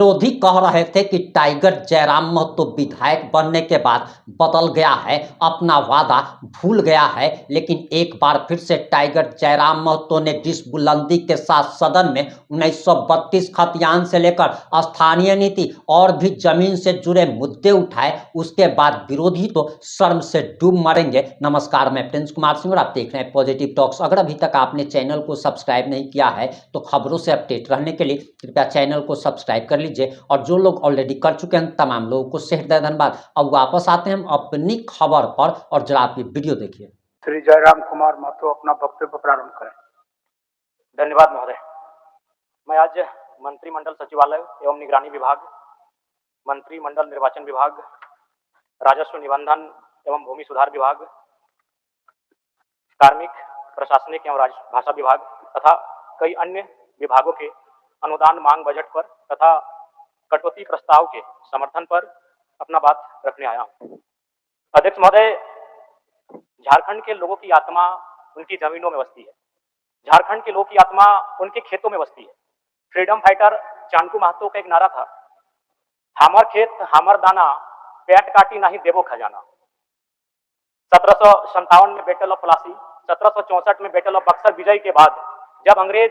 विरोधी कह रहे थे कि टाइगर जयराम महतो विधायक बनने के बाद बदल गया है, अपना वादा भूल गया है। लेकिन एक बार फिर से टाइगर जयराम महतो ने जिस बुलंदी के साथ सदन में 1932 खतियान से लेकर स्थानीय नीति और भी जमीन से जुड़े मुद्दे उठाए, उसके बाद विरोधी तो शर्म से डूब मरेंगे। नमस्कार, मैं प्रिंस कुमार सिंह और आप देख रहे हैं पॉजिटिव टॉक्स। अगर अभी तक आपने चैनल को सब्सक्राइब नहीं किया है तो खबरों से अपडेट रहने के लिए कृपया चैनल को सब्सक्राइब कर लीजिए। और जो लोग ऑलरेडी कर चुके हैं तमाम लोगों को हृदय धन्यवाद। अब वापस आते हैं हम अपनी खबर पर और जरा आप ये वीडियो देखिए। श्री जयराम कुमार महतो अपना वक्तव्य प्रारंभ करें। धन्यवाद महोदय। मैं आज मंत्रिमंडल सचिवालय एवं निगरानी विभाग, मंत्रिमंडल निर्वाचन विभाग, राजस्व निबंधन एवं भूमि सुधार विभाग, कार्मिक प्रशासनिक एवं भाषा विभाग तथा कई अन्य विभागों के अनुदान मांग बजट पर तथा कटौती प्रस्ताव के समर्थन पर अपना बात रखने आया हूं। अध्यक्ष महोदय, झारखंड के लोगों की आत्मा उनकी जमीनों में बसती है। झारखंड के लोगों की आत्मा उनके खेतों में बसती है। फ्रीडम फाइटर चाणकू महतो का एक नारा था, हामर खेत हामर दाना, पेट काटी नहीं देवो खजाना। 1757 में बैटल ऑफ प्लासी, 1764 में बैटल ऑफ बक्सर विजय के बाद जब अंग्रेज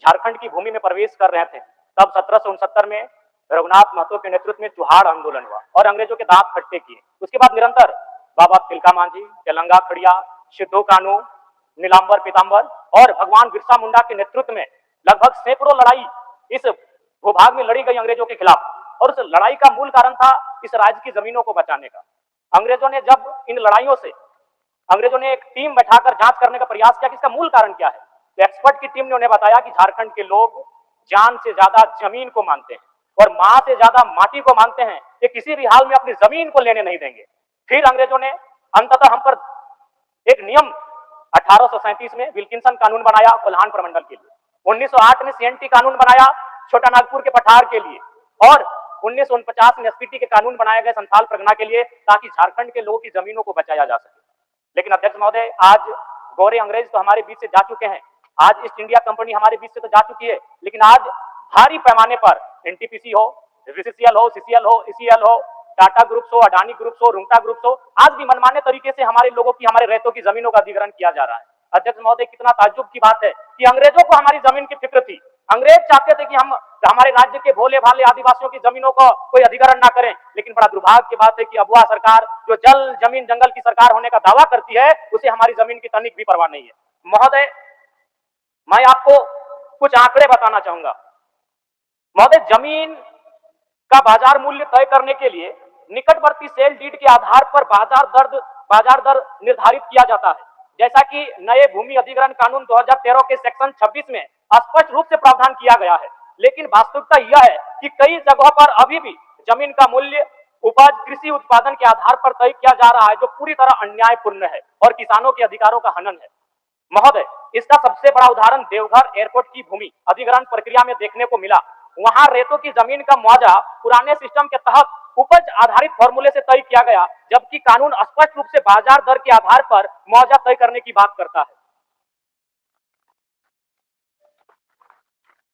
झारखंड की भूमि में प्रवेश कर रहे थे, तब 1769 में रघुनाथ महतो के नेतृत्व में चुहाड़ आंदोलन हुआ और अंग्रेजों के दांत खट्टे किए। उसके बाद निरंतर बाबा तिलका मांझी, तेलंगा खड़िया, सिद्धू कानू, नीलांबर पीतांबर और भगवान बिरसा मुंडा के नेतृत्व में लगभग सैकड़ों लड़ाई इस भूभाग में लड़ी गई अंग्रेजों के खिलाफ। और उस लड़ाई का मूल कारण था इस राज्य की जमीनों को बचाने का। अंग्रेजों ने जब इन लड़ाइयों से अंग्रेजों ने एक टीम बैठाकर जांच करने का प्रयास किया कि इसका मूल कारण क्या है, तो एक्सपर्ट की टीम ने उन्हें बताया कि झारखंड के लोग जान से ज्यादा जमीन को मानते हैं और मां से ज्यादा माटी को मानते हैं, कि किसी भी हाल में अपनी जमीन को लेने नहीं देंगे। फिर अंग्रेजों ने अंततः हम पर एक नियम 1837 में विल्किंसन कानून बनाया कोल्हान प्रमंडल के लिए, 1908 में सीएनटी कानून बनाया छोटा नागपुर के पठार के लिए, और 1949 में एसपीटी के कानून बनाए गए संथाल परगना के लिए, ताकि झारखंड के लोगों की जमीनों को बचाया जा सके। लेकिन अध्यक्ष महोदय, आज गोरे अंग्रेज तो हमारे बीच से जा चुके हैं, आज ईस्ट इंडिया कंपनी हमारे बीच से तो जा चुकी है, लेकिन आज भारी पैमाने पर एनटीपीसी हो, बीसीसीएल हो, सीसीएल हो, ईसीएल हो, टाटा ग्रुप्स हो, अडानी ग्रुप्स हो, रुंगटा ग्रुप्स हो, आज भी मनमाने तरीके से हमारे लोगों की, हमारे रैयतों की जमीनों का अधिग्रहण किया जा रहा है। अध्यक्ष महोदय, कितना ताज्जुब की बात है कि अंग्रेजों को हमारी जमीन की फिक्र थी। अंग्रेज चाहते थे कि हम हमारे राज्य के भोले भाले आदिवासियों की जमीनों को कोई अधिग्रहण ना करें, लेकिन बड़ा दुर्भाग्य की बात है कि अबुआ सरकार, जो जल जमीन जंगल की सरकार होने का दावा करती है, उसे हमारी जमीन की तनिक भी परवाह नहीं है। महोदय, मैं आपको कुछ आंकड़े बताना चाहूंगा। महोदय, जमीन का बाजार मूल्य तय करने के लिए निकटवर्ती सेल डीड के आधार पर बाजार दर निर्धारित किया जाता है, जैसा कि नए भूमि अधिग्रहण कानून 2013 के सेक्शन 26 में स्पष्ट रूप से प्रावधान किया गया है। लेकिन वास्तविकता यह है कि कई जगहों पर अभी भी जमीन का मूल्य उपज कृषि उत्पादन के आधार पर तय किया जा रहा है, जो पूरी तरह अन्यायपूर्ण है और किसानों के अधिकारों का हनन है। महोदय, इसका सबसे बड़ा उदाहरण देवघर एयरपोर्ट की भूमि अधिग्रहण प्रक्रिया में देखने को मिला। वहां रेतों की जमीन का मुआवजा पुराने सिस्टम के तहत उपज आधारित फॉर्मूले से तय किया गया, जबकि कानून स्पष्ट रूप से बाजार दर के आधार पर मुआवजा तय करने की बात करता है।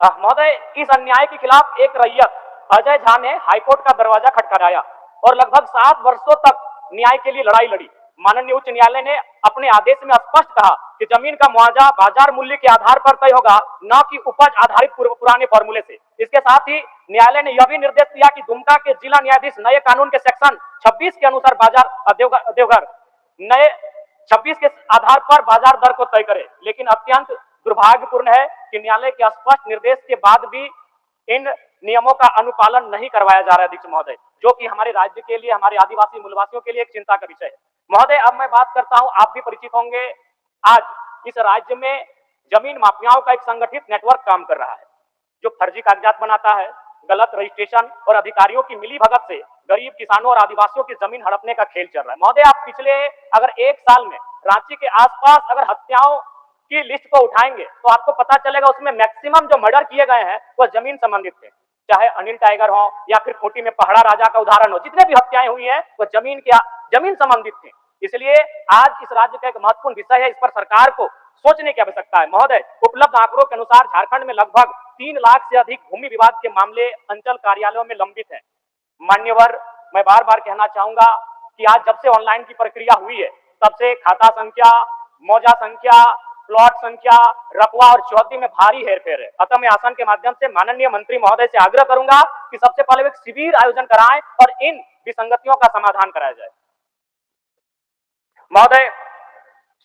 महोदय, इस अन्याय के खिलाफ एक रैयत अजय झा ने हाईकोर्ट का दरवाजा खटखटाया और लगभग 7 वर्षों तक न्याय के लिए लड़ाई लड़ी। माननीय उच्च न्यायालय ने अपने आदेश में स्पष्ट कहा कि जमीन का मुआवजा बाजार मूल्य के आधार पर तय होगा, न कि उपज आधारित पुराने फॉर्मूले से। इसके साथ ही न्यायालय ने यह भी निर्देश दिया कि दुमका के जिला न्यायाधीश नए कानून के सेक्शन 26 के अनुसार देवघर नए 26 के आधार पर बाजार दर को तय करे। लेकिन अत्यंत दुर्भाग्यपूर्ण है कि न्यायालय के स्पष्ट निर्देश के बाद भी इन नियमों का अनुपालन नहीं करवाया जा रहा है अध्यक्ष महोदय, जो कि हमारे राज्य के लिए, हमारे आदिवासी मूलवासियों के लिए एक चिंता का विषय है। महोदय, अब मैं बात करता हूं, आप भी परिचित होंगे, आज इस राज्य में जमीन माफियाओं का एक संगठित नेटवर्क काम कर रहा है, जो फर्जी कागजात बनाता है, गलत रजिस्ट्रेशन और अधिकारियों की मिलीभगत से गरीब किसानों और आदिवासियों की जमीन हड़पने का खेल चल रहा है। महोदय, आप पिछले अगर 1 साल में रांची के आसपास अगर हत्याओं की लिस्ट को उठाएंगे तो आपको पता चलेगा उसमें मैक्सिमम जो मर्डर किए गए हैं वो जमीन संबंधित थे। चाहे अनिल टाइगर हो या फिर खूंटी में पहाड़ा राजा का उदाहरण हो, जितने भी हत्याएं हुई हैं वो जमीन संबंधित थी। इसलिए आज इस राज्य का एक महत्वपूर्ण विषय है, इस पर सरकार को सोचने की आवश्यकता है। महोदय, उपलब्ध आंकड़ों के अनुसार झारखंड में लगभग 3 लाख से अधिक भूमि विवाद के मामले अंचल कार्यालयों में लंबित हैं। मान्यवर, मैं बार बार कहना चाहूंगा कि आज जब से ऑनलाइन की प्रक्रिया हुई है, तब से खाता संख्या, मौजा संख्या, प्लॉट संख्या, रकबा और चौहद्दी में भारी हेरफेर है। अतः मैं आसन के माध्यम से माननीय मंत्री महोदय से आग्रह करूंगा कि सबसे पहले एक शिविर आयोजन कराएं और इन विसंगतियों का समाधान कराया जाए। महोदय,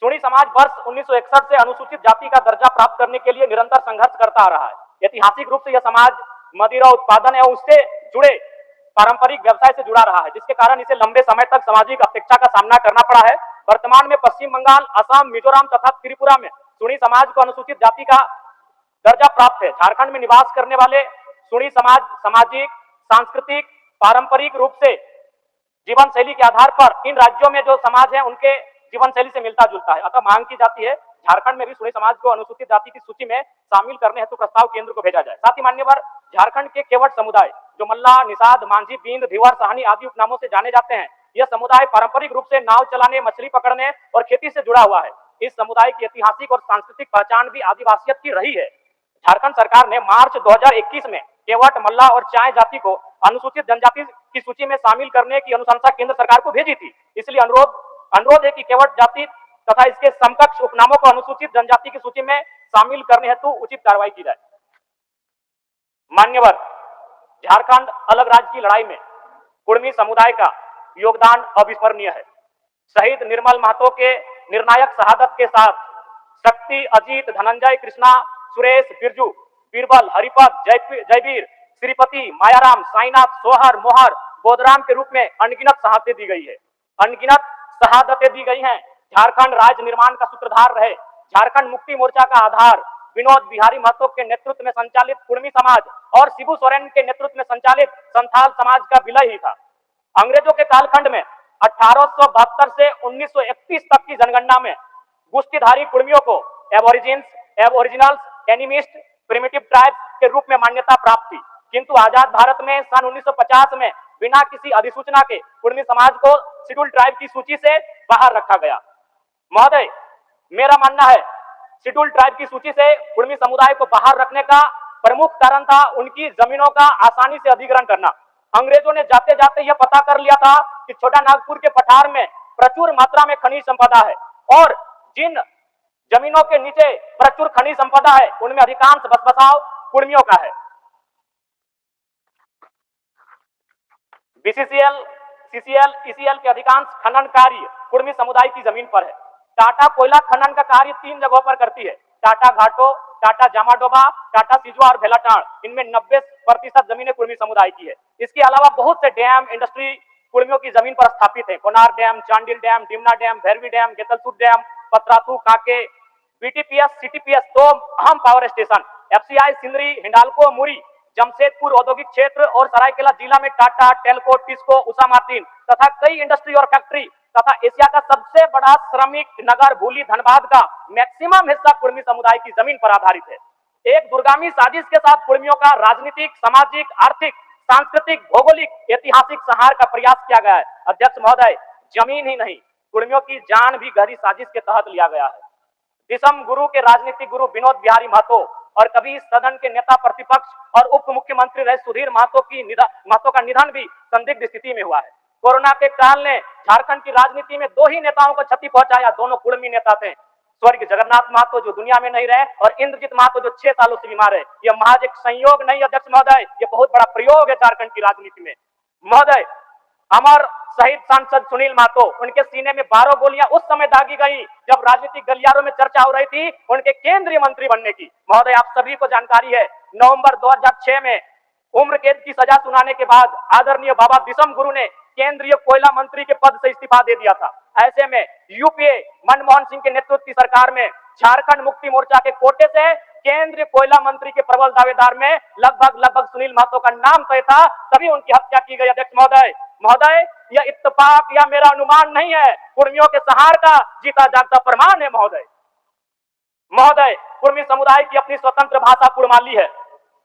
सुणी समाज वर्ष 1961 से अनुसूचित जाति का दर्जा प्राप्त करने के लिए निरंतर संघर्ष करता आ रहा है। ऐतिहासिक रूप से यह समाज मदिरा उत्पादन एवं उससे जुड़े पारंपरिक व्यवसाय से जुड़ा रहा है, जिसके कारण इसे लंबे समय तक सामाजिक अपेक्षा का सामना करना पड़ा है। वर्तमान में पश्चिम बंगाल, असम, मिजोरम तथा त्रिपुरा में सुणी समाज को अनुसूचित जाति का दर्जा प्राप्त है। झारखंड में निवास करने वाले सुणी समाज सामाजिक, सांस्कृतिक, पारंपरिक रूप से जीवन शैली के आधार पर इन राज्यों में जो समाज है उनके जीवन शैली से मिलता जुलता है। अतः मांग की जाती है झारखंड में भी सुणी समाज को अनुसूचित जाति की सूची में शामिल करने हेतु प्रस्ताव केंद्र को भेजा जाए। साथ ही मान्यवर, झारखंड के केवट समुदाय जो मल्ला, निषाद, मांझी, बींद, धिवर, साहनी आदि उपनामों से जाने जाते हैं, यह समुदाय पारंपरिक रूप से नाव चलाने, मछली पकड़ने और खेती से जुड़ा हुआ है। इस समुदाय की ऐतिहासिक और सांस्कृतिक पहचान भी आदिवासियत की रही है। झारखंड सरकार ने मार्च 2021 में केवट, मल्ला और चाय जाति को अनुसूचित जनजाति की सूची में शामिल करने की अनुशंसा केंद्र सरकार को भेजी थी। इसलिए अनुरोध है कि केवट जाति तथा इसके समकक्ष उपनामों को अनुसूचित जनजाति की सूची में शामिल करने हेतु उचित कार्रवाई की जाए। मान्यवर, झारखंड अलग राज्य की लड़ाई में कुर्मी समुदाय का योगदान अविस्मरणीय है। शहीद निर्मल महतो के निर्णायक शहादत के साथ शक्ति, अजीत, धनंजय, कृष्णा, सुरेश, बिरजू, बीरबल, हरिपद, जयवीर, श्रीपति, मायाराम, साईनाथ, सोहर, मोहर, बोधराम के रूप में अनगिनत शहादतें दी गई है। अनगिनत शहादतें दी गई हैं। झारखंड राज्य निर्माण का सूत्रधार रहे। झारखंड मुक्ति मोर्चा का आधार विनोद बिहारी महतो के नेतृत्व में संचालित कुर्मी समाज और शिबू सोरेन के नेतृत्व में संचालित संथाल समाज का विलय ही था। अंग्रेजों के कालखंड में 1872 से 1931 तक की जनगणना में गुस्तीधारी कुर्मियों को Aborigines, Aboriginals, animist, primitive tribes के रूप में मान्यता प्राप्त थी, किंतु आजाद भारत में सन 1950 में बिना किसी अधिसूचना के कुर्मी समाज को शेड्यूल ट्राइब की सूची से बाहर रखा गया। महोदय, मेरा मानना है शेड्यूल ट्राइब की सूची से कुर्मी समुदाय को बाहर रखने का प्रमुख कारण था उनकी जमीनों का आसानी से अधिग्रहण करना। अंग्रेजों ने जाते जाते यह पता कर लिया था कि छोटा नागपुर के पठार में प्रचुर मात्रा में खनिज संपदा है और जिन जमीनों के नीचे प्रचुर खनिज संपदा है उनमें अधिकांश बसबसाव कुर्मियों का है। बीसीसीएल, सीसीएल, ईसीएल के अधिकांश खनन कार्य कुर्मी समुदाय की जमीन पर है। टाटा कोयला खनन का कार्य 3 जगहों पर करती है, टाटा घाटो, टाटा जामाडोबा, टाटा सिजवा और भेलाटाड़। इनमें 90% जमीनें कुर्मी समुदाय की है। इसके अलावा बहुत से डैम, इंडस्ट्री कुर्मियों की जमीन पर स्थापित है। Konar dam, Chandil dam, Dimna dam, Bhairavi dam, Getalsud dam, Patratu, Kake, BTPS, CTPS, 2 अहम power station, FCI, Sindri, Hindalco, Muri, Jamshedpur औद्योगिक क्षेत्र और सरायकेला जिला में टाटा, टेल्को, टिस्को, उषा मार्टिन तथा कई इंडस्ट्री और फैक्ट्री तथा एशिया का सबसे बड़ा श्रमिक नगर भूली धनबाद का मैक्सिमम हिस्सा कुर्मी समुदाय की जमीन पर आधारित है। एक दूरगामी साजिश के साथ कुर्मियों का राजनीतिक, सामाजिक, आर्थिक, सांस्कृतिक, भौगोलिक, ऐतिहासिक संहार का प्रयास किया गया है। अध्यक्ष महोदय, जमीन ही नहीं, कुर्मियों की जान भी गहरी साजिश के तहत लिया गया है। दिसम गुरु के राजनीतिक गुरु विनोद बिहारी महतो और कभी सदन के नेता प्रतिपक्ष और उप मुख्यमंत्री रहे सुधीर महतो का निधन भी संदिग्ध स्थिति में हुआ है। कोरोना के काल ने झारखंड की राजनीति में 2 ही नेताओं को क्षति पहुंचाया, दोनों कुर्मी नेता थे, स्वर्गीय जगन्नाथ महतो जो दुनिया में नहीं रहे और इंद्रजीत महतो जो 6 सालों से बीमार है। यह महज एक संयोग नहीं अध्यक्ष महोदय, यह बहुत बड़ा प्रयोग है झारखंड की राजनीति में। महोदय, अमर शहीद सांसद सुनील महतो, उनके सीने में 12 गोलियां उस समय दागी गई जब राजनीतिक गलियारों में चर्चा हो रही थी उनके केंद्रीय मंत्री बनने की। महोदय, आप सभी को जानकारी है, नवंबर 2006 में उम्र कैद की सजा सुनाने के बाद आदरणीय बाबा दिसम गुरु ने केंद्रीय कोयला मंत्री के पद से इस्तीफा दे दिया था। ऐसे में यूपीए मनमोहन सिंह के नेतृत्व की सरकार में झारखंड मुक्ति मोर्चा के कोटे से केंद्रीय कोयला मंत्री के प्रबल दावेदार में लगभग सुनील महतो का नाम तय था, तभी उनकी हत्या की गई। अध्यक्ष महोदय, यह इत्तेफाक या मेरा अनुमान नहीं है, कुर्मियों के सहार का जीता जागता प्रमाण है। महोदय, कुर्मी समुदाय की अपनी स्वतंत्र भाषा कुड़माली है।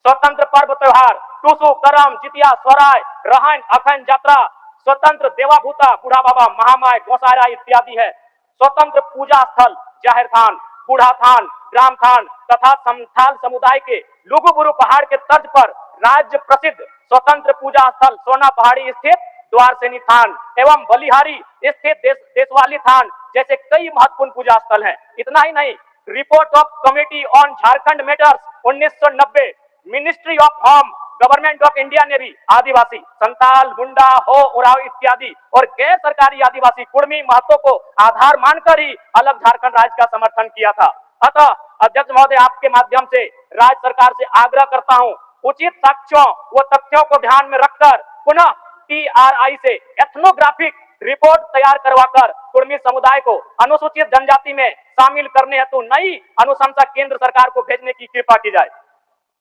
स्वतंत्र पर्व त्योहार टूसू, करम, जितिया, स्वराय, रहन, अखंड यात्रा, स्वतंत्र देवाभूता, बूढ़ा बाबा, महामाय, गोसायरा इत्यादि है। स्वतंत्र पूजा स्थल जाहिर थान, बूढ़ा थान, ग्रामथान तथा संथाल समुदाय के लुगुबुरु पहाड़ के तर्ज पर राज्य प्रसिद्ध स्वतंत्र पूजा स्थल सोना पहाड़ी स्थित द्वारसेनी थान एवं बलिहारी स्थित देशवाली थान जैसे कई महत्वपूर्ण पूजा स्थल हैं। इतना ही नहीं, report of committee on Jharkhand matters 1990, ministry of home, government of India ने भी आदिवासी संताल, मुंडा, हो, उराव इत्यादि और गैर सरकारी आदिवासी कुर्मी महत्व को आधार मानकर ही अलग झारखंड राज्य का समर्थन किया था। अतः अध्यक्ष महोदय, आपके माध्यम से राज्य सरकार से आग्रह करता हूं, उचित साक्ष्यों व तथ्यों को ध्यान में रखकर पुनः TRI से एथनोग्राफिक रिपोर्ट तैयार करवाकर कुर्मी समुदाय को अनुसूचित जनजाति में शामिल करने हेतु नई अनुशंसा केंद्र सरकार को भेजने की कृपा की जाए।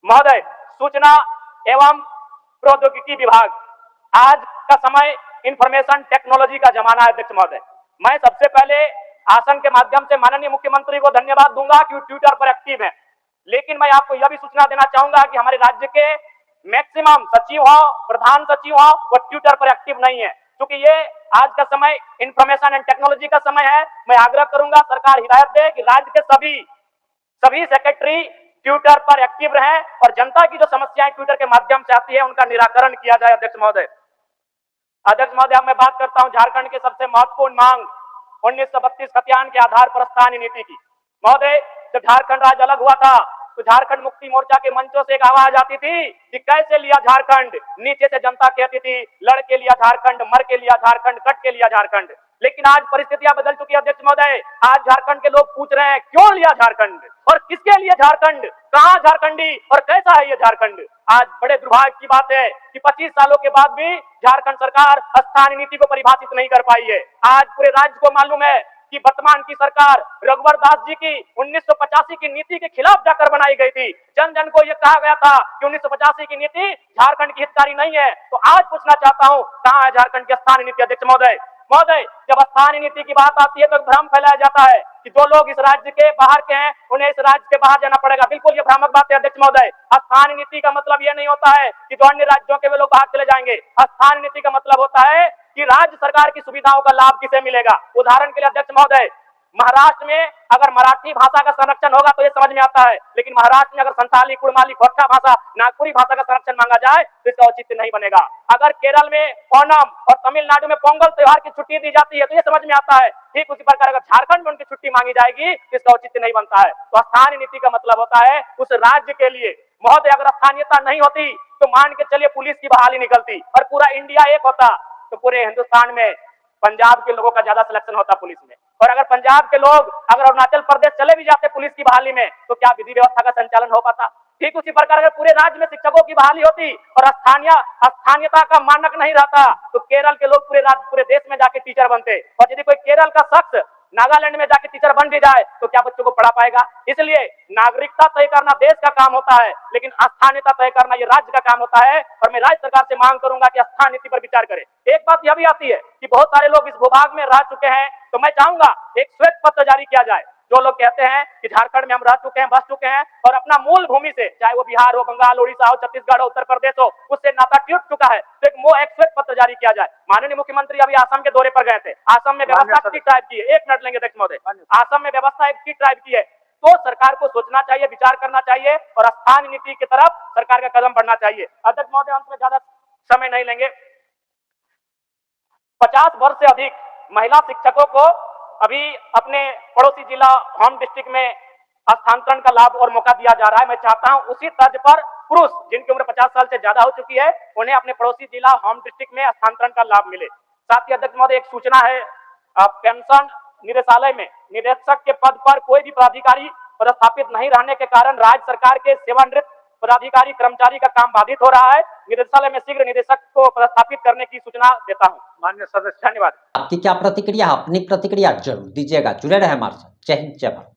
महोदय, सूचना एवं प्रौद्योगिकी विभाग, आज का समय इंफॉर्मेशन टेक्नोलॉजी का जमाना है। अध्यक्ष महोदय, मैं सबसे पहले आसन के माध्यम से माननीय मुख्यमंत्री को धन्यवाद दूंगा कि वो ट्विटर पर एक्टिव है, लेकिन मैं आपको यह भी सूचना देना चाहूंगा कि हमारे राज्य के मैक्सिमम सचिव हो, प्रधान सचिव हो, वो ट्विटर पर एक्टिव नहीं है। क्योंकि ये आज का समय इंफॉर्मेशन एंड टेक्नोलॉजी का समय है, मैं आग्रह करूंगा सरकार हिदायत दे कि राज्य के सभी सेक्रेटरी ट्विटर पर एक्टिव रहे और जनता की जो समस्याएं ट्विटर के माध्यम से आती है उनका निराकरण किया जाए। अध्यक्ष महोदय, अब मैं बात करता हूं झारखंड के सबसे महत्वपूर्ण मांग 1932 खतियान के आधार पर स्थानीय नीति की। महोदय, जब झारखंड राज्य अलग हुआ था तो झारखंड मुक्ति मोर्चा के मंचों से एक आवाज आती थी कि कैसे लिया झारखंड। नीचे से जनता कहती थी लड़ के लिया झारखंड, मर के लिया झारखंड, कट के लिया झारखंड। लेकिन आज परिस्थितियां बदल चुकी है। अध्यक्ष महोदय, आज झारखंड के लोग पूछ रहे हैं क्यों लिया झारखंड और किसके लिए झारखंड, कहां झारखंडी और कैसा है ये झारखंड। आज बड़े दुर्भाग्य की बात है कि 25 सालों के बाद भी झारखंड सरकार स्थानीय नीति को परिभाषित नहीं कर पाई है। आज पूरे राज्य को मालूम है कि वर्तमान की सरकार रघुवर दास जी की 1985 की नीति के खिलाफ जाकर बनाई गई थी। जन जन को यह कहा गया था कि 1985 की नीति झारखंड की हितकारी नहीं है। तो आज पूछना चाहता हूं, कहां है झारखंड की स्थानीय नीति। अध्यक्ष महोदय, जब स्थानीय नीति की बात आती है तो भ्रम फैलाया जाता है कि जो लोग इस राज्य के बाहर के हैं उन्हें इस राज्य के बाहर जाना पड़ेगा। बिल्कुल ये भ्रामक बात है। अध्यक्ष महोदय, स्थानीय नीति का मतलब यह नहीं होता है कि जो अन्य राज्यों के वे लोग बाहर चले जाएंगे। स्थानीय नीति का मतलब होता है कि राज्य सरकार की सुविधाओं का लाभ किसे मिलेगा। उदाहरण के लिए अध्यक्ष महोदय, महाराष्ट्र में अगर मराठी भाषा का संरक्षण होगा तो ये समझ में आता है, लेकिन महाराष्ट्र में अगर संथाली, कुड़माली, खोरठा भाषा, नागपुरी भाषा का संरक्षण मांगा जाए तो इसका औचित्य नहीं बनेगा। अगर केरल में ओणम और तमिलनाडु में पोंगल त्योहार की छुट्टी दी जाती है तो ये समझ में आता है। ठीक उसी प्रकार अगर झारखंड में उनकी छुट्टी मांगी जाएगी तो इसका औचित्य नहीं बनता है। तो स्थानीय नीति का मतलब होता है उस राज्य के लिए। महोदय, अगर स्थानीयता नहीं होती तो मान के चलिए पुलिस की बहाली निकलती और पूरा इंडिया एक होता तो पूरे हिंदुस्तान में पंजाब के लोगों का ज्यादा सिलेक्शन होता पुलिस में। और अगर पंजाब के लोग अगर अरुणाचल प्रदेश चले भी जाते पुलिस की बहाली में तो क्या विधि व्यवस्था का संचालन हो पाता। ठीक उसी प्रकार अगर पूरे राज्य में शिक्षकों की बहाली होती और स्थानीयता का मानक नहीं रहता तो केरल के लोग पूरे देश में जाके टीचर बनते। और यदि कोई केरल का शख्स नागालैंड में जाके टीचर बन भी जाए तो क्या बच्चों को पढ़ा पाएगा। इसलिए नागरिकता तय करना देश का काम होता है, लेकिन स्थानीयता तय करना ये राज्य का काम होता है। और मैं राज्य सरकार से मांग करूंगा कि स्थानीय नीति पर विचार करें। एक बात यह भी आती है कि बहुत सारे लोग इस भूभाग में रह चुके हैं, तो मैं चाहूंगा एक श्वेत पत्र जारी किया जाए। जो लोग कहते हैं कि झारखंड में हम रह चुके हैं, बस चुके हैं और अपना मूल भूमि से, चाहे वो बिहार हो, बंगाल, उड़ीसा हो, छत्तीसगढ़ हो, उत्तर प्रदेश हो, उससे नाता टूट चुका है, तो एक श्वेत पत्र जारी किया जाए। माननीय मुख्यमंत्री अभी असम के दौरे पर गए थे, असम में व्यवस्था किस टाइप की है, 1 मिनट लेंगे अध्यक्ष महोदय, असम में व्यवस्था एक किस टाइप की है। तो सरकार को सोचना चाहिए, विचार करना चाहिए और स्थानीय नीति की तरफ सरकार का कदम बढ़ना चाहिए। अध्यक्ष महोदय, अंत में ज्यादा समय नहीं लेंगे। 50 वर्ष से अधिक महिला शिक्षकों को अभी अपने पड़ोसी जिला होम डिस्ट्रिक्ट में स्थानांतरण का लाभ और मौका दिया जा रहा है। मैं चाहता हूं उसी तर्ज पर पुरुष जिनकी उम्र 50 साल से ज्यादा हो चुकी है उन्हें अपने पड़ोसी जिला होम डिस्ट्रिक्ट में स्थानांतरण का लाभ मिले। साथ ही अध्यक्ष महोदय, एक सूचना है, पेंशन निदेशालय में निदेशक के पद पर कोई भी पदाधिकारी पदस्थापित नहीं रहने के कारण राज्य सरकार के सेवानिवृत्त पदाधिकारी कर्मचारी का काम बाधित हो रहा है। निदेशालय में शीघ्र निदेशक को पदस्थापित करने की सूचना देता हूं। माननीय सदस्य, धन्यवाद। आपकी क्या प्रतिक्रिया, अपनी प्रतिक्रिया जरूर दीजिएगा। जुड़े रहे हमारे साथ। जय हिंद, जय भारत।